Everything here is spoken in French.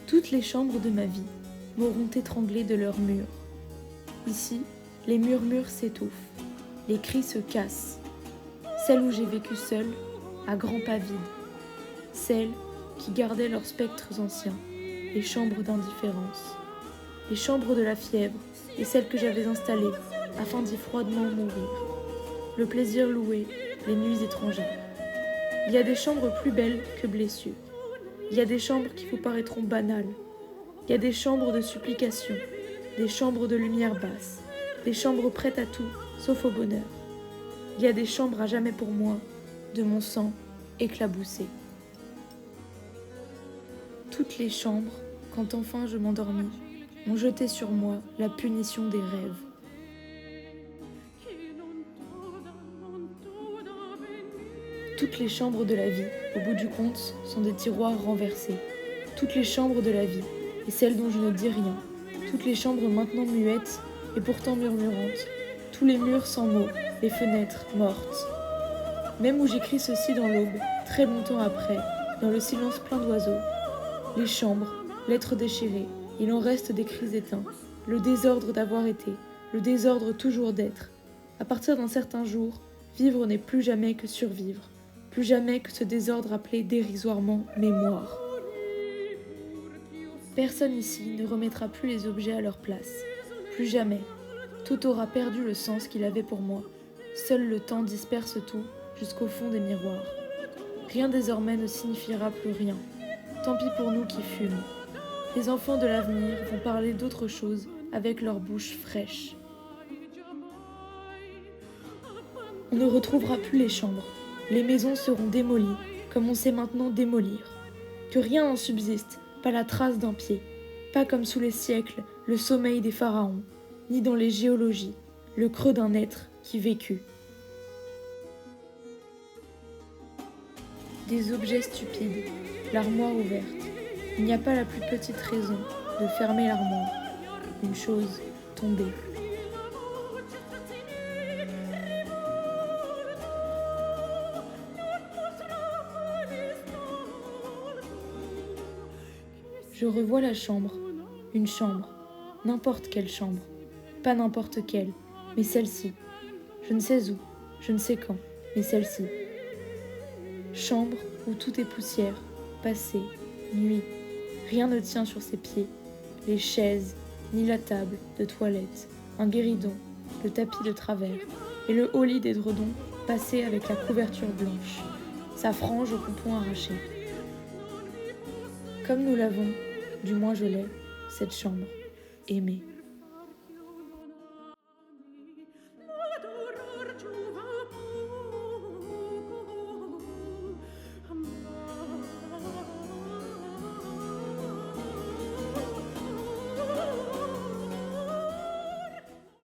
Toutes les chambres de ma vie m'auront étranglé de leurs murs. Ici, les murmures s'étouffent, les cris se cassent. Celle où j'ai vécu seule, à grands pas vides. Celles qui gardaient leurs spectres anciens, les chambres d'indifférence. Les chambres de la fièvre et celles que j'avais installées afin d'y froidement mourir. Le plaisir loué, les nuits étrangères. Il y a des chambres plus belles que blessures. Il y a des chambres qui vous paraîtront banales. Il y a des chambres de supplication, des chambres de lumière basse, des chambres prêtes à tout, sauf au bonheur. Il y a des chambres à jamais pour moi, de mon sang éclaboussé. Toutes les chambres, quand enfin je m'endormis, ont jeté sur moi la punition des rêves. Toutes les chambres de la vie, au bout du compte, sont des tiroirs renversés. Toutes les chambres de la vie, et celles dont je ne dis rien. Toutes les chambres maintenant muettes, et pourtant murmurantes. Tous les murs sans mots, les fenêtres mortes. Même où j'écris ceci dans l'aube, très longtemps après, dans le silence plein d'oiseaux. Les chambres, lettres déchirées, il en reste des cris éteints. Le désordre d'avoir été, le désordre toujours d'être. À partir d'un certain jour, vivre n'est plus jamais que survivre. Plus jamais que ce désordre appelé dérisoirement mémoire. Personne ici ne remettra plus les objets à leur place. Plus jamais. Tout aura perdu le sens qu'il avait pour moi. Seul le temps disperse tout jusqu'au fond des miroirs. Rien désormais ne signifiera plus rien. Tant pis pour nous qui fûmes. Les enfants de l'avenir vont parler d'autre chose avec leur bouche fraîche. On ne retrouvera plus les chambres. Les maisons seront démolies, comme on sait maintenant démolir. Que rien n'en subsiste, pas la trace d'un pied, pas comme sous les siècles le sommeil des pharaons, ni dans les géologies, le creux d'un être qui vécut. Des objets stupides, l'armoire ouverte. Il n'y a pas la plus petite raison de fermer l'armoire. Une chose tombée. Je revois la chambre, une chambre, n'importe quelle chambre, pas n'importe quelle, mais celle-ci. Je ne sais où, je ne sais quand, mais celle-ci. Chambre où tout est poussière, passé, nuit. Rien ne tient sur ses pieds, les chaises, ni la table de toilette, un guéridon, le tapis de travers, et le haut lit d'édredon passé avec la couverture blanche, sa frange au pompon arraché. Comme nous l'avons, du moins je l'ai, cette chambre, aimée.